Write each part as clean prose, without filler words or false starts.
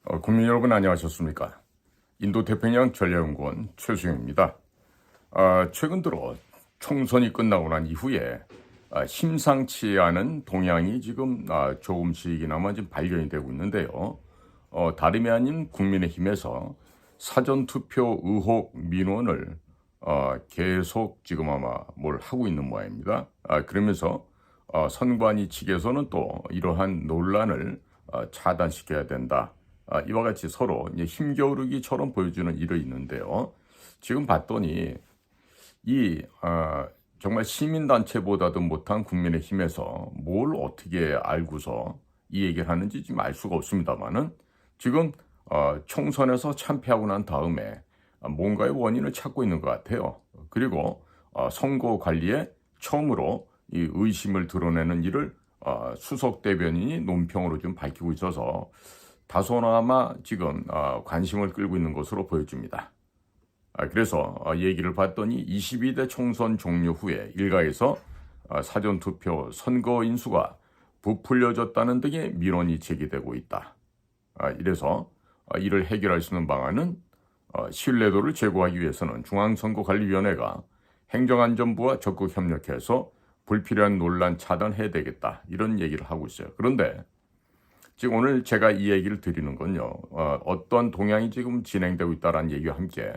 국민 여러분 안녕하셨습니까? 인도태평양 전략연구원 최수영입니다. 최근 들어 총선이 끝나고 난 이후에 심상치 않은 동향이 지금 조금씩이나마 지금 발견이 되고 있는데요. 다름이 아닌 국민의힘에서 사전투표 의혹 민원을 계속 지금 아마 뭘 하고 있는 모양입니다. 그러면서 선관위 측에서는 또 이러한 논란을 차단시켜야 된다. 이와 같이 서로 이제 힘겨루기처럼 보여주는 일이 있는데요. 지금 봤더니 정말 시민단체보다도 못한 국민의힘에서 뭘 어떻게 알고서 이 얘기를 하는지 지금 알 수가 없습니다만은 지금 총선에서 참패하고 난 다음에 뭔가의 원인을 찾고 있는 것 같아요. 그리고 선거 관리에 처음으로 이 의심을 드러내는 일을 수석 대변인이 논평으로 좀 밝히고 있어서 다소나마 지금 관심을 끌고 있는 것으로 보여집니다. 그래서 얘기를 봤더니 22대 총선 종료 후에 일각에서 사전투표 선거 인수가 부풀려졌다는 등의 민원이 제기되고 있다. 이래서 이를 해결할 수 있는 방안은 신뢰도를 제고하기 위해서는 중앙선거관리위원회가 행정안전부와 적극 협력해서 불필요한 논란 차단해야 되겠다. 이런 얘기를 하고 있어요. 그런데 지금 오늘 제가 이 얘기를 드리는 건요. 어떤 동향이 지금 진행되고 있다는 얘기와 함께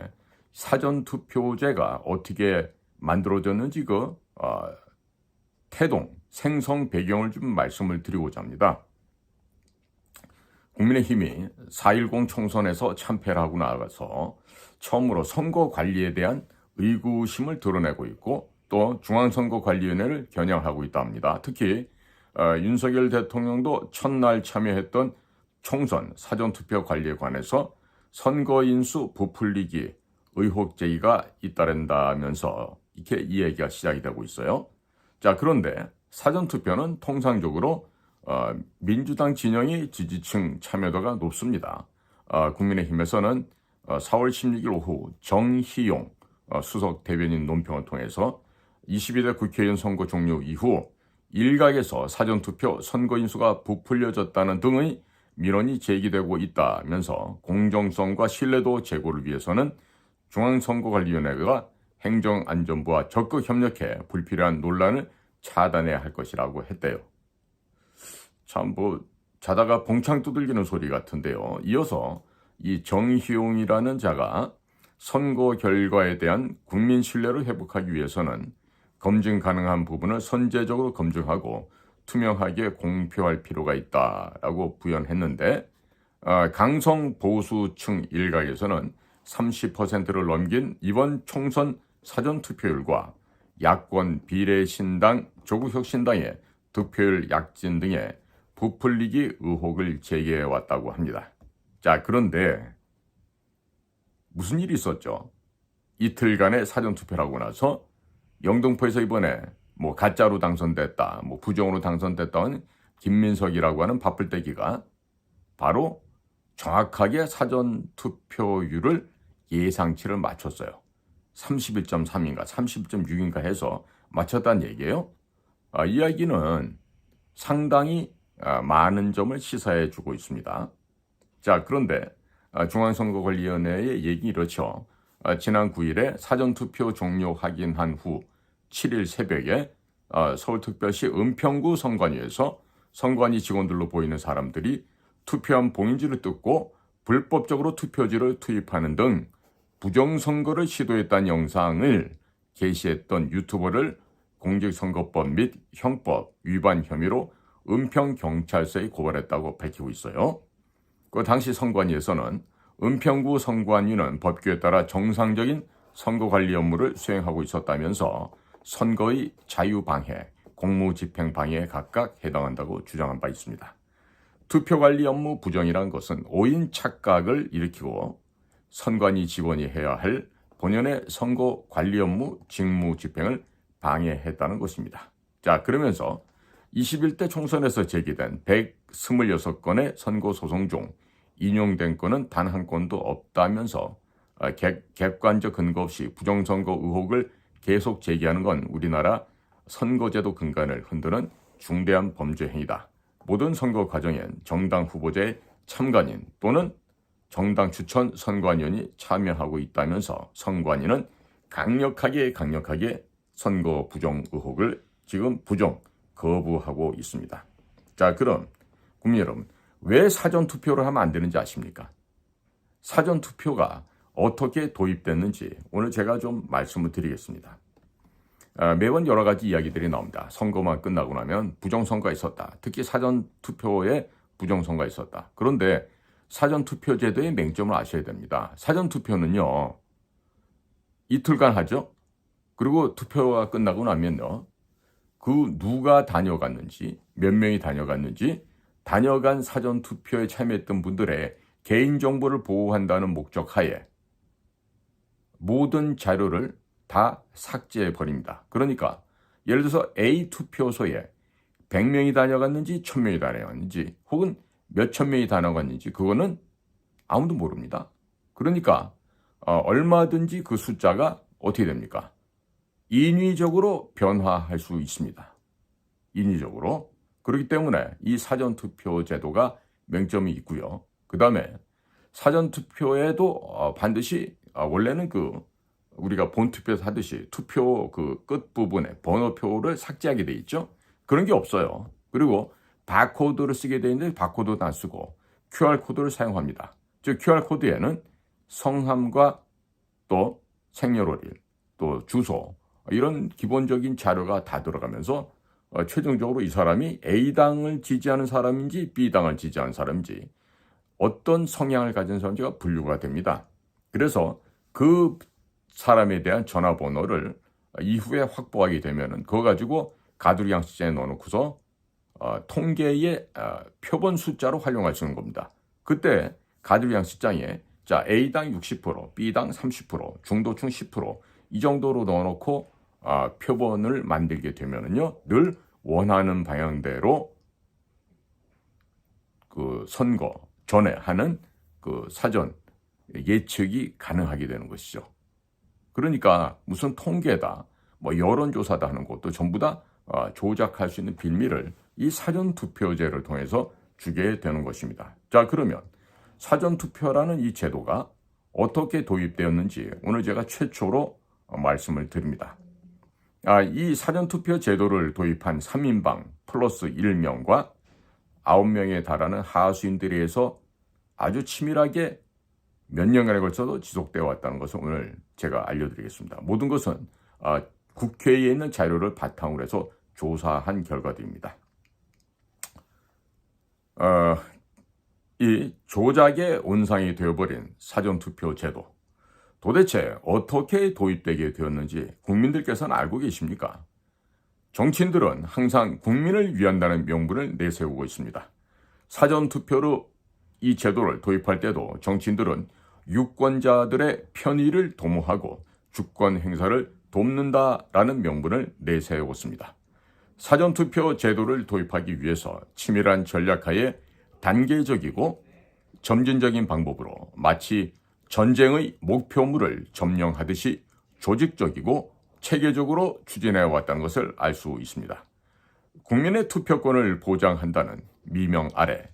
사전투표제가 어떻게 만들어졌는지 태동, 생성 배경을 좀 말씀을 드리고자 합니다. 국민의힘이 4.10 총선에서 참패를 하고 나가서 처음으로 선거 관리에 대한 의구심을 드러내고 있고 또 중앙선거관리위원회를 겨냥하고 있다 합니다. 특히 윤석열 대통령도 첫날 참여했던 총선 사전투표 관리에 관해서 선거인수 부풀리기 의혹 제기가 잇따른다면서 이렇게 이 얘기가 시작이 되고 있어요. 자, 그런데 사전투표는 통상적으로 민주당 진영의 지지층 참여도가 높습니다. 국민의힘에서는 4월 16일 오후 정희용 수석 대변인 논평을 통해서 22대 국회의원 선거 종료 이후 일각에서 사전투표 선거인수가 부풀려졌다는 등의 민원이 제기되고 있다면서 공정성과 신뢰도 제고를 위해서는 중앙선거관리위원회가 행정안전부와 적극 협력해 불필요한 논란을 차단해야 할 것이라고 했대요. 참 자다가 봉창 두들기는 소리 같은데요. 이어서 이 정희용이라는 자가 선거 결과에 대한 국민 신뢰를 회복하기 위해서는 검증 가능한 부분을 선제적으로 검증하고 투명하게 공표할 필요가 있다라고 부연했는데 강성 보수층 일각에서는 30%를 넘긴 이번 총선 사전투표율과 야권 비례신당, 조국혁신당의 득표율 약진 등의 부풀리기 의혹을 제기해왔다고 합니다. 자, 그런데 무슨 일이 있었죠? 이틀간의 사전투표를 하고 나서 영등포에서 이번에 가짜로 당선됐다, 부정으로 당선됐다는 김민석이라고 하는 바쁠때기가 바로 정확하게 사전투표율을 예상치를 맞췄어요. 31.3인가 30.6인가 해서 맞췄다는 얘기예요. 이야기는 상당히 많은 점을 시사해 주고 있습니다. 자, 그런데 중앙선거관리위원회의 얘기 이렇죠. 지난 9일에 사전투표 종료 확인한 후 7일 새벽에 서울특별시 은평구 선관위에서 선관위 직원들로 보이는 사람들이 투표한 봉인지를 뜯고 불법적으로 투표지를 투입하는 등 부정선거를 시도했다는 영상을 게시했던 유튜버를 공직선거법 및 형법 위반 혐의로 은평경찰서에 고발했다고 밝히고 있어요. 그 당시 선관위에서는 은평구 선관위는 법규에 따라 정상적인 선거관리 업무를 수행하고 있었다면서 선거의 자유방해, 공무집행방해에 각각 해당한다고 주장한 바 있습니다. 투표관리 업무 부정이란 것은 오인 착각을 일으키고 선관위 직원이 해야 할 본연의 선거관리 업무 직무집행을 방해했다는 것입니다. 자, 그러면서 21대 총선에서 제기된 126건의 선거소송 중 인용된 건은 단 한 건도 없다면서 객관적 근거 없이 부정선거 의혹을 계속 제기하는 건 우리나라 선거제도 근간을 흔드는 중대한 범죄 행위다. 모든 선거 과정엔 정당 후보자의 참관인 또는 정당 추천 선관위원이 참여하고 있다면서 선관위는 강력하게 선거 부정 의혹을 지금 부정 거부하고 있습니다. 자, 그럼 국민 여러분, 왜 사전투표를 하면 안 되는지 아십니까? 사전투표가 어떻게 도입됐는지 오늘 제가 좀 말씀을 드리겠습니다. 매번 여러 가지 이야기들이 나옵니다. 선거만 끝나고 나면 부정선거가 있었다. 특히 사전투표에 부정선거가 있었다. 그런데 사전투표제도의 맹점을 아셔야 됩니다. 사전투표는요, 이틀간 하죠. 그리고 투표가 끝나고 나면요, 그 누가 다녀갔는지, 몇 명이 다녀갔는지, 다녀간 사전투표에 참여했던 분들의 개인정보를 보호한다는 목적 하에 모든 자료를 다 삭제해버립니다. 그러니까 예를 들어서 A 투표소에 100명이 다녀갔는지 1000명이 다녀갔는지 혹은 몇천 명이 다녀갔는지 그거는 아무도 모릅니다. 그러니까 얼마든지 그 숫자가 어떻게 됩니까? 인위적으로 변화할 수 있습니다. 인위적으로. 그렇기 때문에 이 사전투표 제도가 맹점이 있고요. 그 다음에 사전투표에도 반드시 원래는 우리가 본투표에서 하듯이 투표 끝부분에 번호표를 삭제하게 돼 있죠. 그런 게 없어요. 그리고 바코드를 쓰게 돼 있는데 바코드도 안 쓰고 QR코드를 사용합니다. 즉 QR코드에는 성함과 또 생년월일, 또 주소 이런 기본적인 자료가 다 들어가면서 최종적으로 이 사람이 A당을 지지하는 사람인지 B당을 지지하는 사람인지 어떤 성향을 가진 사람인지가 분류가 됩니다. 그래서 그 사람에 대한 전화번호를 이후에 확보하게 되면은 그거 가지고 가두리 양식장에 넣어놓고서 통계의 표본 숫자로 활용할 수 있는 겁니다. 그때 가두리 양식장에 자 A당 60%, B당 30%, 중도층 10%이 정도로 넣어놓고 표본을 만들게 되면은요 늘 원하는 방향대로 그 선거 전에 하는 그 사전 예측이 가능하게 되는 것이죠. 그러니까 무슨 통계다, 뭐 여론조사다 하는 것도 전부 다 조작할 수 있는 빌미를 이 사전투표제를 통해서 주게 되는 것입니다. 자, 그러면 사전투표라는 이 제도가 어떻게 도입되었는지 오늘 제가 최초로 말씀을 드립니다. 이 사전투표 제도를 도입한 3인방 플러스 1명과 9명에 달하는 하수인들에 의해서 아주 치밀하게 몇 년간에 걸쳐서 지속되어 왔다는 것을 오늘 제가 알려드리겠습니다. 모든 것은 국회에 있는 자료를 바탕으로 해서 조사한 결과들입니다. 이 조작의 온상이 되어버린 사전투표 제도, 도대체 어떻게 도입되게 되었는지 국민들께서는 알고 계십니까? 정치인들은 항상 국민을 위한다는 명분을 내세우고 있습니다. 사전투표로 이 제도를 도입할 때도 정치인들은 유권자들의 편의를 도모하고 주권 행사를 돕는다라는 명분을 내세웠습니다. 사전투표 제도를 도입하기 위해서 치밀한 전략하에 단계적이고 점진적인 방법으로 마치 전쟁의 목표물을 점령하듯이 조직적이고 체계적으로 추진해 왔다는 것을 알 수 있습니다. 국민의 투표권을 보장한다는 미명 아래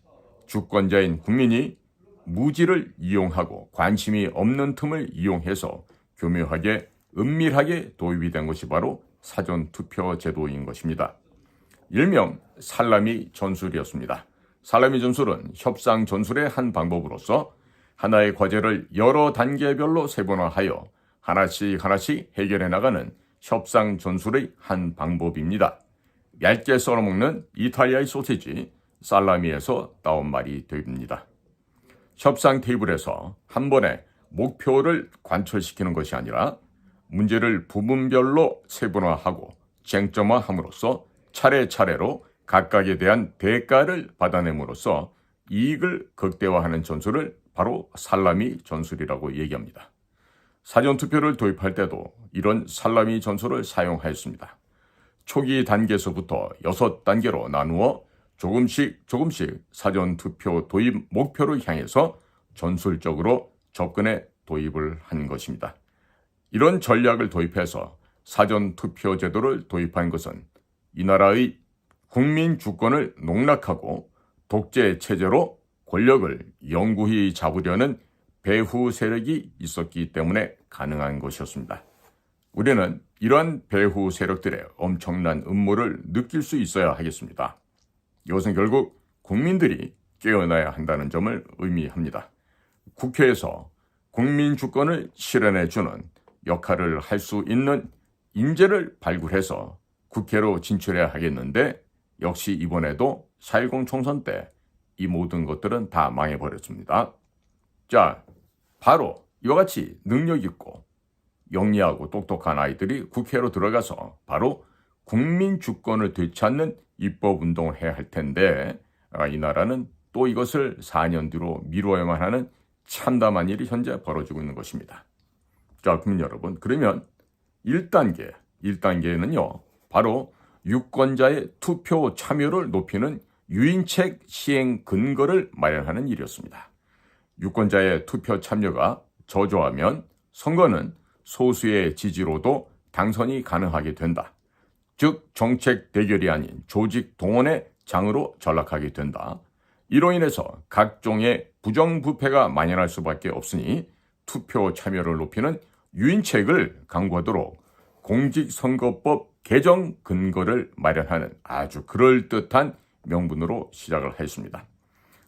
주권자인 국민이 무지를 이용하고 관심이 없는 틈을 이용해서 교묘하게 은밀하게 도입이 된 것이 바로 사전투표 제도인 것입니다. 일명 살라미 전술이었습니다. 살라미 전술은 협상 전술의 한 방법으로서 하나의 과제를 여러 단계별로 세분화하여 하나씩 해결해 나가는 협상 전술의 한 방법입니다. 얇게 썰어먹는 이탈리아의 소시지 살라미에서 따온 말이 됩니다. 협상 테이블에서 한 번에 목표를 관철시키는 것이 아니라 문제를 부분별로 세분화하고 쟁점화함으로써 차례차례로 각각에 대한 대가를 받아냄으로써 이익을 극대화하는 전술을 바로 살라미 전술이라고 얘기합니다. 사전투표를 도입할 때도 이런 살라미 전술을 사용하였습니다. 초기 단계에서부터 6단계로 나누어 조금씩 사전투표 도입 목표를 향해서 전술적으로 접근해 도입을 한 것입니다. 이런 전략을 도입해서 사전투표 제도를 도입한 것은 이 나라의 국민 주권을 농락하고 독재 체제로 권력을 영구히 잡으려는 배후 세력이 있었기 때문에 가능한 것이었습니다. 우리는 이러한 배후 세력들의 엄청난 음모를 느낄 수 있어야 하겠습니다. 이것은 결국 국민들이 깨어나야 한다는 점을 의미합니다. 국회에서 국민 주권을 실현해주는 역할을 할 수 있는 인재를 발굴해서 국회로 진출해야 하겠는데 역시 이번에도 4.10 총선 때 이 모든 것들은 다 망해버렸습니다. 자, 바로 이와 같이 능력 있고 영리하고 똑똑한 아이들이 국회로 들어가서 바로 국민 주권을 되찾는 입법운동을 해야 할 텐데 이 나라는 또 이것을 4년 뒤로 미루어야만 하는 참담한 일이 현재 벌어지고 있는 것입니다. 자, 국민 여러분, 그러면 1단계는요, 바로 유권자의 투표 참여를 높이는 유인책 시행 근거를 마련하는 일이었습니다. 유권자의 투표 참여가 저조하면 선거는 소수의 지지로도 당선이 가능하게 된다. 즉 정책 대결이 아닌 조직 동원의 장으로 전락하게 된다. 이로 인해서 각종의 부정부패가 만연할 수밖에 없으니 투표 참여를 높이는 유인책을 강구하도록 공직선거법 개정 근거를 마련하는 아주 그럴듯한 명분으로 시작을 했습니다.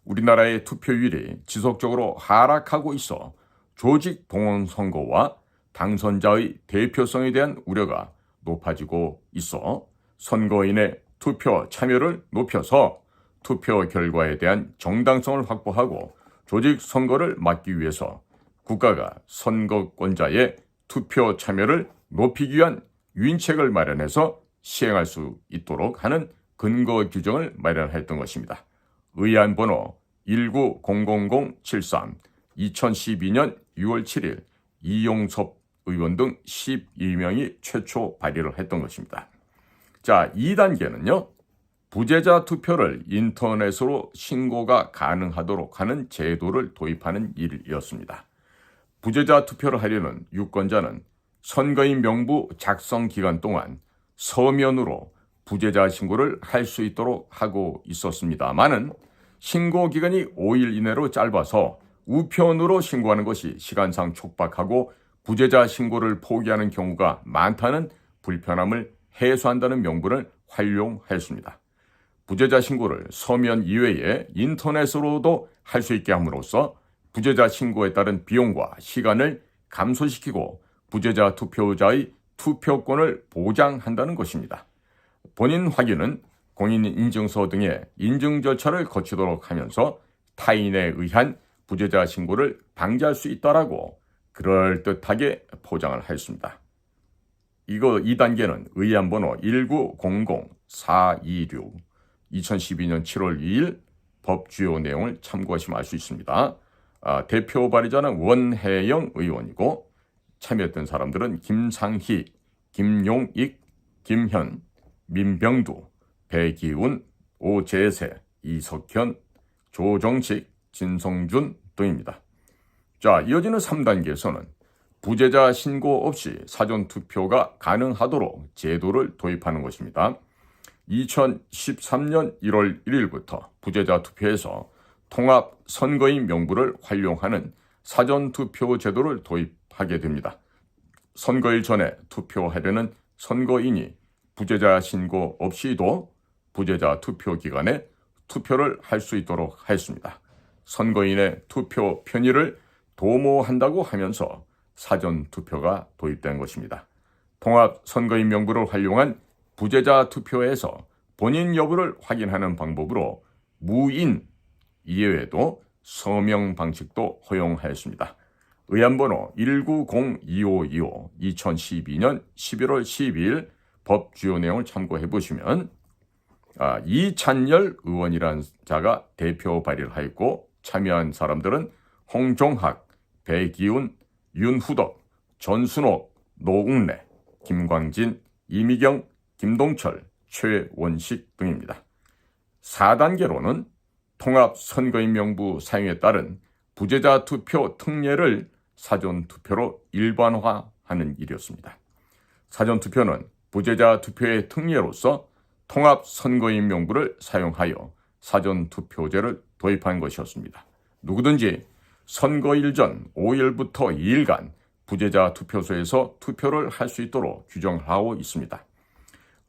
우리나라의 투표율이 지속적으로 하락하고 있어 조직 동원 선거와 당선자의 대표성에 대한 우려가 높아지고 있어 선거인의 투표 참여를 높여서 투표 결과에 대한 정당성을 확보하고 조직 선거를 막기 위해서 국가가 선거권자의 투표 참여를 높이기 위한 유인책을 마련해서 시행할 수 있도록 하는 근거 규정을 마련했던 것입니다. 의안 번호 1900073 2012년 6월 7일 이용섭 의원 등 12명이 최초 발의를 했던 것입니다. 자, 2단계는요. 부재자 투표를 인터넷으로 신고가 가능하도록 하는 제도를 도입하는 일이었습니다. 부재자 투표를 하려는 유권자는 선거인 명부 작성 기간 동안 서면으로 부재자 신고를 할 수 있도록 하고 있었습니다만은 신고 기간이 5일 이내로 짧아서 우편으로 신고하는 것이 시간상 촉박하고 부재자 신고를 포기하는 경우가 많다는 불편함을 해소한다는 명분을 활용하였습니다. 부재자 신고를 서면 이외에 인터넷으로도 할 수 있게 함으로써 부재자 신고에 따른 비용과 시간을 감소시키고 부재자 투표자의 투표권을 보장한다는 것입니다. 본인 확인은 공인인증서 등의 인증 절차를 거치도록 하면서 타인에 의한 부재자 신고를 방지할 수 있다라고 그럴듯하게 포장을 하였습니다. 이거 2단계는 의안 번호 1900426 2012년 7월 2일 법 주요 내용을 참고하시면 알 수 있습니다. 대표 발의자는 원혜영 의원이고 참여했던 사람들은 김상희, 김용익, 김현, 민병두, 배기훈, 오재세, 이석현, 조정식, 진성준 등입니다. 자, 이어지는 3단계에서는 부재자 신고 없이 사전투표가 가능하도록 제도를 도입하는 것입니다. 2013년 1월 1일부터 부재자 투표에서 통합 선거인 명부를 활용하는 사전투표 제도를 도입하게 됩니다. 선거일 전에 투표하려는 선거인이 부재자 신고 없이도 부재자 투표 기간에 투표를 할 수 있도록 하였습니다. 선거인의 투표 편의를 도모한다고 하면서 사전투표가 도입된 것입니다. 통합 선거인 명부를 활용한 부재자 투표에서 본인 여부를 확인하는 방법으로 무인 이외에도 서명 방식도 허용하였습니다. 의안번호 1902525 2012년 11월 12일 법 주요 내용을 참고해 보시면 이찬열 의원이라는 자가 대표 발의를 하였고 참여한 사람들은 홍종학, 배기훈, 윤후덕, 전순옥, 노웅래, 김광진, 이미경, 김동철, 최원식 등입니다. 4단계로는 통합 선거인 명부 사용에 따른 부재자 투표 특례를 사전투표로 일반화하는 일이었습니다. 사전투표는 부재자 투표의 특례로서 통합 선거인 명부를 사용하여 사전투표제를 도입한 것이었습니다. 누구든지 선거일 전 5일부터 2일간 부재자 투표소에서 투표를 할 수 있도록 규정하고 있습니다.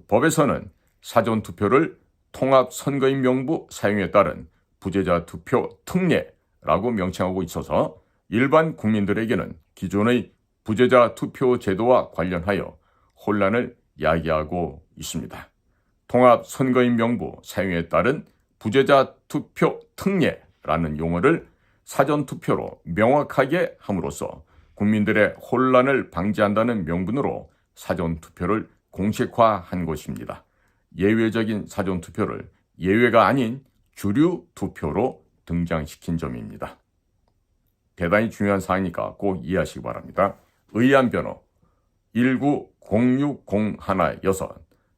법에서는 사전투표를 통합선거인 명부 사용에 따른 부재자 투표 특례라고 명칭하고 있어서 일반 국민들에게는 기존의 부재자 투표 제도와 관련하여 혼란을 야기하고 있습니다. 통합선거인 명부 사용에 따른 부재자 투표 특례라는 용어를 사전투표로 명확하게 함으로써 국민들의 혼란을 방지한다는 명분으로 사전투표를 공식화한 것입니다. 예외적인 사전투표를 예외가 아닌 주류 투표로 등장시킨 점입니다. 대단히 중요한 사항이니까 꼭 이해하시기 바랍니다. 의안변호 1906016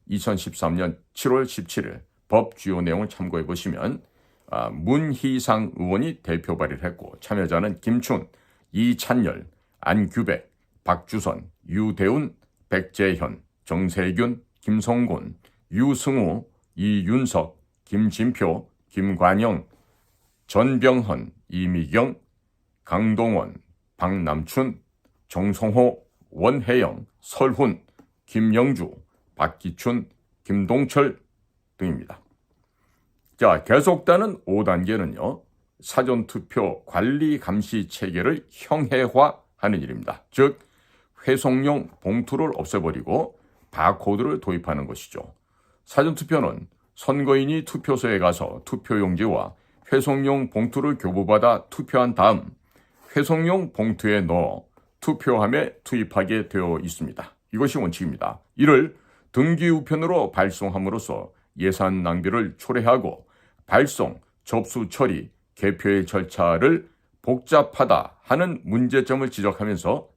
2013년 7월 17일 법 주요 내용을 참고해 보시면 문희상 의원이 대표 발의를 했고 참여자는 김춘, 이찬열, 안규백, 박주선, 유대운, 백재현, 정세균, 김성곤, 유승우, 이윤석, 김진표, 김관영, 전병헌, 이미경, 강동원, 박남춘, 정성호, 원혜영, 설훈, 김영주, 박기춘, 김동철 등입니다. 자, 계속되는 5단계는요. 사전투표 관리 감시 체계를 형해화하는 일입니다. 즉 회송용 봉투를 없애버리고 바코드를 도입하는 것이죠. 사전투표는 선거인이 투표소에 가서 투표용지와 회송용 봉투를 교부받아 투표한 다음 회송용 봉투에 넣어 투표함에 투입하게 되어 있습니다. 이것이 원칙입니다. 이를 등기 우편으로 발송함으로써 예산 낭비를 초래하고 발송, 접수 처리, 개표의 절차를 복잡하다 하는 문제점을 지적하면서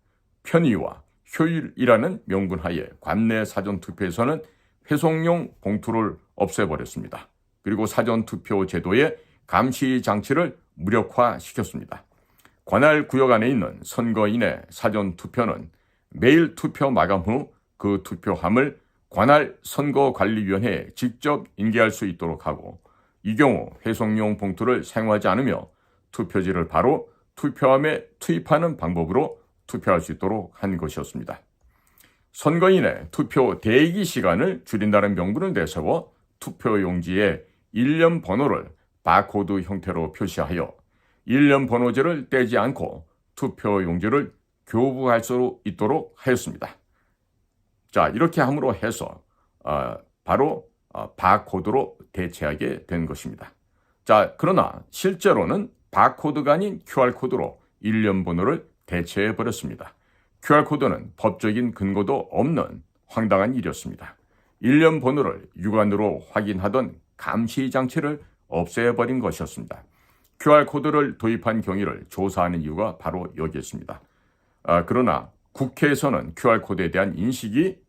편의와 효율이라는 명분하에 관내 사전투표에서는 회송용 봉투를 없애버렸습니다. 그리고 사전투표 제도의 감시 장치를 무력화시켰습니다. 관할 구역 안에 있는 선거인의 사전투표는 매일 투표 마감 후 그 투표함을 관할 선거관리위원회에 직접 인계할 수 있도록 하고 이 경우 회송용 봉투를 사용하지 않으며 투표지를 바로 투표함에 투입하는 방법으로 투표할 수 있도록 한 것이었습니다. 선거인의 투표 대기 시간을 줄인다는 명분을 내세워 투표용지에 일련 번호를 바코드 형태로 표시하여 일련 번호제를 떼지 않고 투표용지를 교부할 수 있도록 하였습니다. 자, 이렇게 함으로 해서 바로 바코드로 대체하게 된 것입니다. 자, 그러나 실제로는 바코드가 아닌 QR코드로 일련 번호를 대체해 버렸습니다. QR코드는 법적인 근거도 없는 황당한 일이었습니다. 일련 번호를 육안으로 확인하던 감시 장치를 없애버린 것이었습니다. QR코드를 도입한 경위를 조사하는 이유가 바로 여기였습니다. 그러나 국회에서는 QR코드에 대한 인식이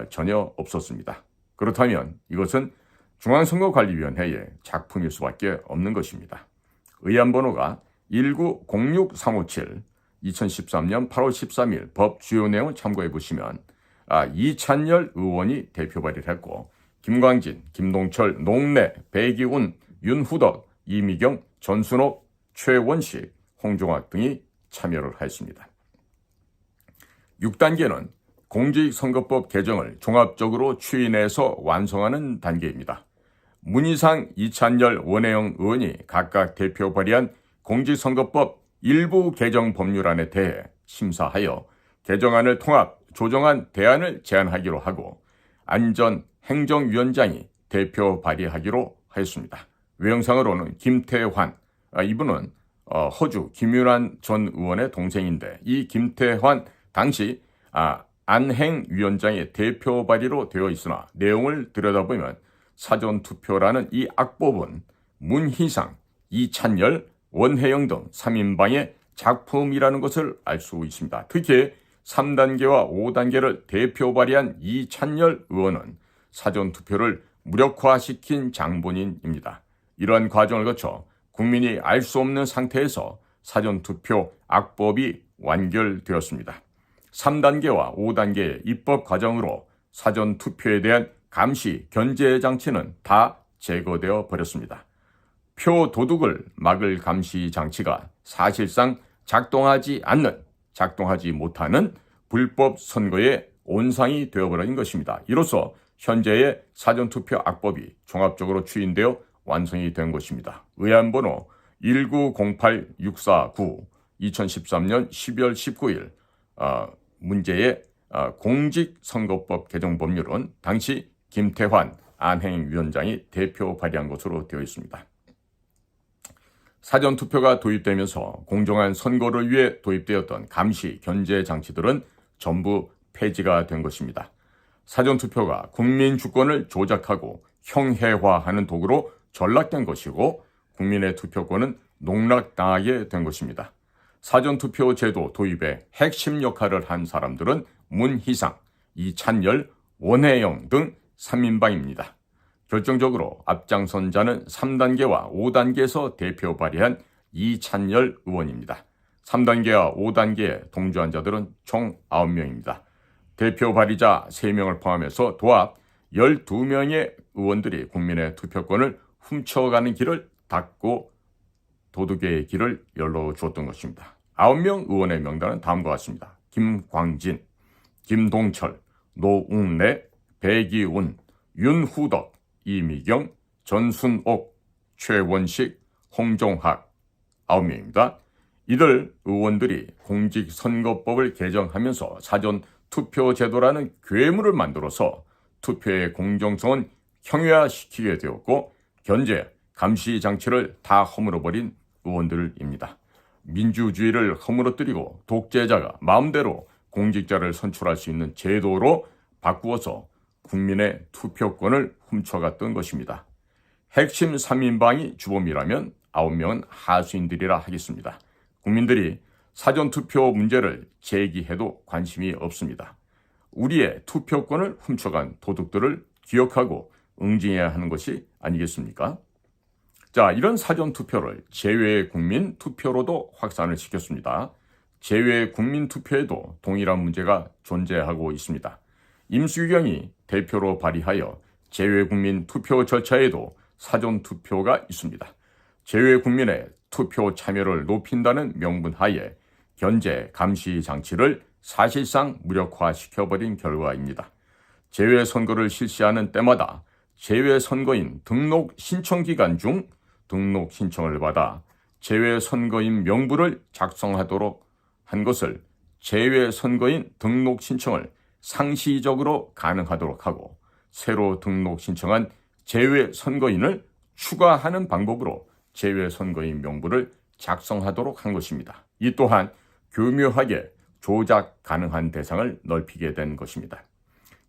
전혀 없었습니다. 그렇다면 이것은 중앙선거관리위원회의 작품일 수밖에 없는 것입니다. 의안번호가 1906357 2013년 8월 13일 법 주요 내용을 참고해 보시면 이찬열 의원이 대표 발의를 했고 김광진, 김동철, 농래, 배기운, 윤후덕, 이미경, 전순옥, 최원식, 홍종학 등이 참여를 하였습니다. 6단계는 공직선거법 개정을 종합적으로 추인해서 완성하는 단계입니다. 문희상, 이찬열, 원혜영 의원이 각각 대표 발의한 공직선거법 일부 개정 법률안에 대해 심사하여 개정안을 통합 조정안 대안을 제안하기로 하고 안전행정위원장이 대표 발의하기로 하였습니다. 외형상으로는 김태환, 이분은 허주 김윤환 전 의원의 동생인데 이 김태환 당시 안행위원장의 대표 발의로 되어 있으나 내용을 들여다보면 사전투표라는 이 악법은 문희상, 이찬열, 원혜영 등 3인방의 작품이라는 것을 알 수 있습니다. 특히 3단계와 5단계를 대표 발의한 이찬열 의원은 사전투표를 무력화시킨 장본인입니다. 이러한 과정을 거쳐 국민이 알 수 없는 상태에서 사전투표 악법이 완결되었습니다. 3단계와 5단계의 입법 과정으로 사전투표에 대한 감시, 견제 장치는 다 제거되어 버렸습니다. 표 도둑을 막을 감시 장치가 사실상 작동하지 못하는 불법 선거의 온상이 되어버린 것입니다. 이로써 현재의 사전투표 악법이 종합적으로 추인되어 완성이 된 것입니다. 의안번호 1908649 2013년 12월 19일 문제의 공직선거법 개정 법률은 당시 김태환 안행위원장이 대표 발의한 것으로 되어 있습니다. 사전투표가 도입되면서 공정한 선거를 위해 도입되었던 감시, 견제 장치들은 전부 폐지가 된 것입니다. 사전투표가 국민 주권을 조작하고 형해화하는 도구로 전락된 것이고 국민의 투표권은 농락당하게 된 것입니다. 사전투표 제도 도입에 핵심 역할을 한 사람들은 문희상, 이찬열, 원혜영 등 3인방입니다. 결정적으로 앞장선 자는 3단계와 5단계에서 대표 발의한 이찬열 의원입니다. 3단계와 5단계에 동조한 자들은 총 9명입니다. 대표 발의자 3명을 포함해서 도합 12명의 의원들이 국민의 투표권을 훔쳐가는 길을 닫고 도둑의 길을 열어주었던 것입니다. 9명 의원의 명단은 다음과 같습니다. 김광진, 김동철, 노웅래, 배기운, 윤후덕, 이미경, 전순옥, 최원식, 홍종학 9명입니다. 이들 의원들이 공직선거법을 개정하면서 사전투표제도라는 괴물을 만들어서 투표의 공정성은 형해화시키게 되었고 견제, 감시 장치를 다 허물어버린 의원들입니다. 민주주의를 허물어뜨리고 독재자가 마음대로 공직자를 선출할 수 있는 제도로 바꾸어서 국민의 투표권을 훔쳐갔던 것입니다. 핵심 3인방이 주범이라면 9명은 하수인들이라 하겠습니다. 국민들이 사전투표 문제를 제기해도 관심이 없습니다. 우리의 투표권을 훔쳐간 도둑들을 기억하고 응징해야 하는 것이 아니겠습니까? 자, 이런 사전투표를 제외 국민 투표로도 확산을 시켰습니다. 제외 국민 투표에도 동일한 문제가 존재하고 있습니다. 임수경이 대표로 발의하여 제외 국민 투표 절차에도 사전투표가 있습니다. 제외 국민의 투표 참여를 높인다는 명분 하에 견제, 감시 장치를 사실상 무력화시켜버린 결과입니다. 제외 선거를 실시하는 때마다 제외 선거인 등록 신청 기간 중 등록 신청을 받아 제외 선거인 명부를 작성하도록 한 것을 제외 선거인 등록 신청을 상시적으로 가능하도록 하고 새로 등록 신청한 제외 선거인을 추가하는 방법으로 제외 선거인 명부를 작성하도록 한 것입니다. 이 또한 교묘하게 조작 가능한 대상을 넓히게 된 것입니다.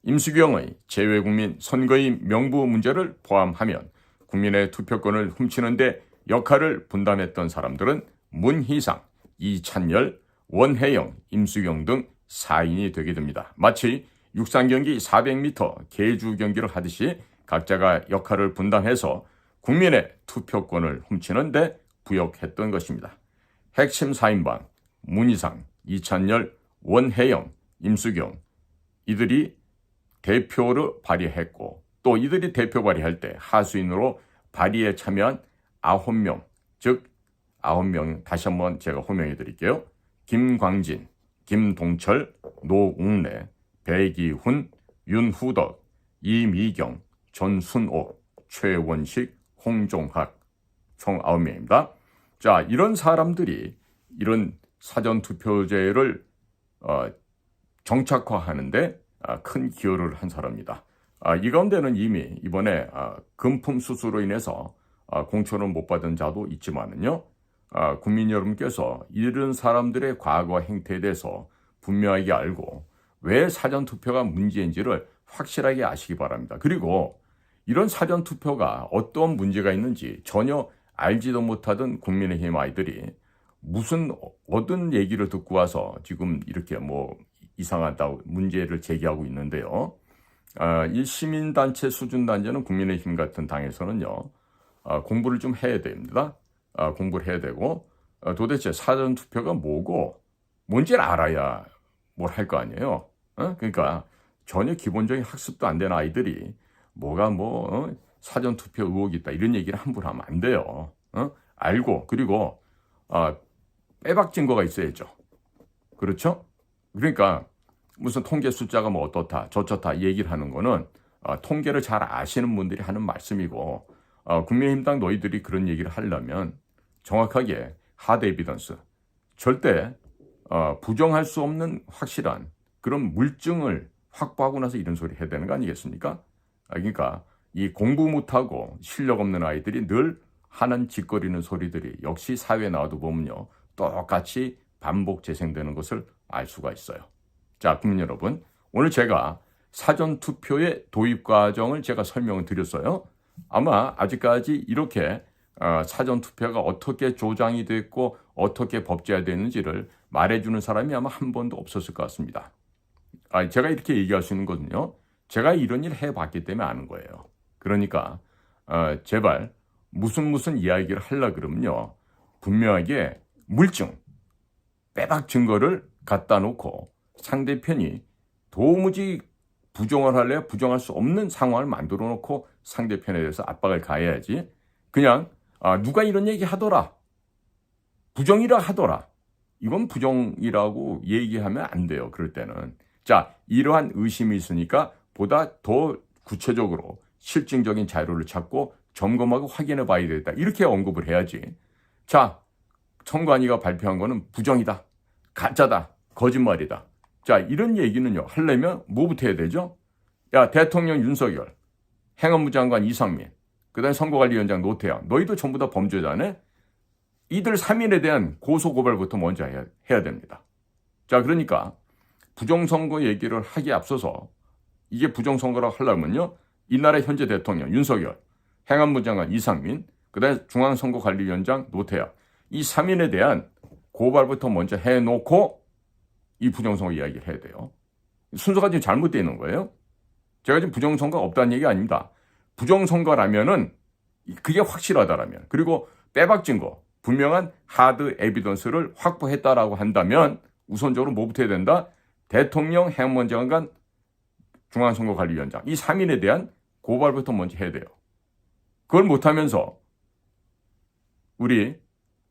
임수경의 제외국민 선거인 명부 문제를 포함하면 국민의 투표권을 훔치는 데 역할을 분담했던 사람들은 문희상, 이찬열, 원혜영, 임수경 등 4인이 되게 됩니다. 마치 육상 경기 400m 계주 경기를 하듯이 각자가 역할을 분담해서 국민의 투표권을 훔치는 데 부역했던 것입니다. 핵심 4인방 문희상, 이찬열, 원혜영, 임수경 이들이 대표를 발의했고 또 이들이 대표 발의할 때 하수인으로 발의에 참여한 9명, 즉 9명 다시 한번 제가 호명해 드릴게요. 김광진, 김동철, 노웅래, 배기훈, 윤후덕, 이미경, 전순옥, 최원식, 홍종학 총 9명입니다. 자, 이런 사람들이 이런 사전투표제를 정착화하는데 큰 기여를 한 사람입니다. 이 가운데는 이미 이번에 금품 수수로 인해서 공천을 못 받은 자도 있지만은요. 국민 여러분께서 이런 사람들의 과거 행태에 대해서 분명하게 알고 왜 사전투표가 문제인지를 확실하게 아시기 바랍니다. 그리고 이런 사전투표가 어떤 문제가 있는지 전혀 알지도 못하던 국민의힘 아이들이 무슨 어떤 얘기를 듣고 와서 지금 이렇게 이상하다고 문제를 제기하고 있는데요. 이 시민단체 수준단체는 국민의힘 같은 당에서는요. 공부를 좀 해야 됩니다. 공부를 해야 되고 도대체 사전투표가 뭐고 뭔지를 알아야 뭘 할 거 아니에요. 그러니까 전혀 기본적인 학습도 안 된 아이들이 뭐가 사전투표 의혹이 있다 이런 얘기를 함부로 하면 안 돼요. 알고 그리고 빼박 증거가 있어야죠. 그렇죠? 그러니까 무슨 통계 숫자가 뭐 어떻다 저렇다 얘기를 하는 거는 통계를 잘 아시는 분들이 하는 말씀이고 국민의힘당 너희들이 그런 얘기를 하려면 정확하게 하드 에비던스 절대 부정할 수 없는 확실한 그런 물증을 확보하고 나서 이런 소리 해야 되는 거 아니겠습니까? 그러니까 이 공부 못하고 실력 없는 아이들이 늘 하는 짓거리는 소리들이 역시 사회에 나와도 보면요 똑같이 반복 재생되는 것을 알 수가 있어요. 자, 국민 여러분, 오늘 제가 사전투표의 도입 과정을 제가 설명을 드렸어요. 아마 아직까지 이렇게 사전투표가 어떻게 조장이 됐고 어떻게 법제화되는지를 말해주는 사람이 아마 한 번도 없었을 것 같습니다. 제가 이렇게 얘기할 수 있는 거는요. 제가 이런 일 해봤기 때문에 아는 거예요. 그러니까 제발 무슨 이야기를 하려 그러면요. 분명하게 물증, 빼박 증거를 갖다 놓고 상대편이 도무지 부정을 할래야 부정할 수 없는 상황을 만들어 놓고 상대편에 대해서 압박을 가해야지. 그냥 누가 이런 얘기 하더라. 부정이라 하더라. 이건 부정이라고 얘기하면 안 돼요. 그럴 때는. 자, 이러한 의심이 있으니까 보다 더 구체적으로 실증적인 자료를 찾고 점검하고 확인해 봐야 되겠다. 이렇게 언급을 해야지. 자, 선관위가 발표한 거는 부정이다. 가짜다. 거짓말이다. 자, 이런 얘기는요. 하려면 뭐부터 해야 되죠? 야, 대통령 윤석열, 행안부 장관 이상민, 그다음에 선거관리위원장 노태양, 너희도 전부 다 범죄자네? 이들 3인에 대한 고소고발부터 먼저 해야 됩니다. 자, 그러니까 부정선거 얘기를 하기에 앞서서 이게 부정선거라고 하려면요. 이 나라의 현재 대통령 윤석열, 행안부 장관 이상민, 그다음에 중앙선거관리위원장 노태양, 이 3인에 대한 고발부터 먼저 해놓고 이 부정선거 이야기를 해야 돼요. 순서가 지금 잘못되어 있는 거예요. 제가 지금 부정선거가 없다는 얘기 아닙니다. 부정선거라면은 그게 확실하다라면 그리고 빼박 증거, 분명한 하드 에비던스를 확보했다라고 한다면 우선적으로 뭐부터 해야 된다? 대통령, 행안부 장관, 중앙선거관리위원장 이 3인에 대한 고발부터 먼저 해야 돼요. 그걸 못하면서 우리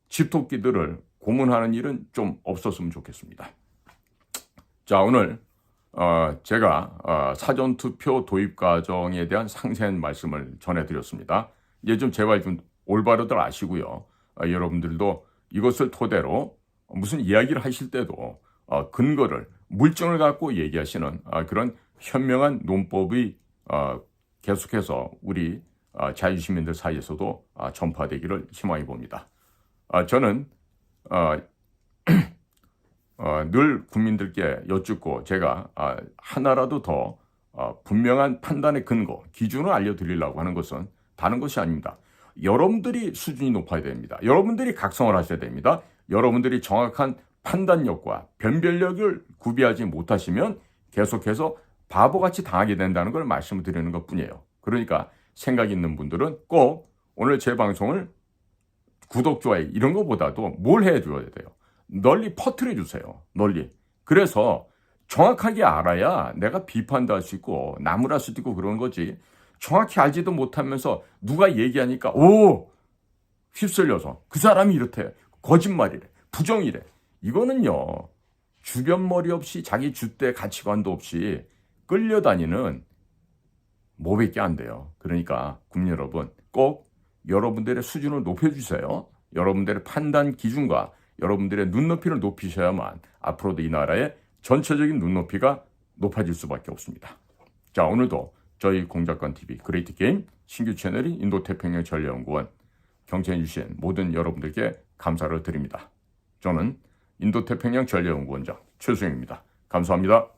집토끼들을 고문하는 일은 좀 없었으면 좋겠습니다. 자, 오늘 제가 사전투표 도입 과정에 대한 상세한 말씀을 전해드렸습니다. 이제 좀 제발 좀 올바르들 아시고요. 여러분들도 이것을 토대로 무슨 이야기를 하실 때도 근거를 물증을 갖고 얘기하시는 그런 현명한 논법이 계속해서 우리 자유시민들 사이에서도 전파되기를 희망해 봅니다. 저는 늘 국민들께 여쭙고 제가 하나라도 더 분명한 판단의 근거, 기준을 알려드리려고 하는 것은 다른 것이 아닙니다. 여러분들이 수준이 높아야 됩니다. 여러분들이 각성을 하셔야 됩니다. 여러분들이 정확한 판단력과 변별력을 구비하지 못하시면 계속해서 바보같이 당하게 된다는 걸 말씀을 드리는 것뿐이에요. 그러니까 생각 있는 분들은 꼭 오늘 제 방송을 구독, 좋아요 이런 것보다도 뭘 해줘야 돼요? 널리 퍼뜨려 주세요. 널리. 그래서 정확하게 알아야 내가 비판도 할 수 있고 나무랄 수도 있고 그런 거지. 정확히 알지도 못하면서 누가 얘기하니까 휩쓸려서 그 사람이 이렇대. 거짓말이래. 부정이래. 이거는요. 주변 머리 없이 자기 줏대 가치관도 없이 끌려다니는 뭐밖에 안 돼요. 그러니까 국민 여러분 꼭 여러분들의 수준을 높여주세요. 여러분들의 판단 기준과 여러분들의 눈높이를 높이셔야만 앞으로도 이 나라의 전체적인 눈높이가 높아질 수밖에 없습니다. 자, 오늘도 저희 공작관TV 그레이트 게임 신규 채널인 인도태평양 전략연구원 경청해 주신 모든 여러분들께 감사를 드립니다. 저는 인도태평양 전략연구원장 최수영입니다. 감사합니다.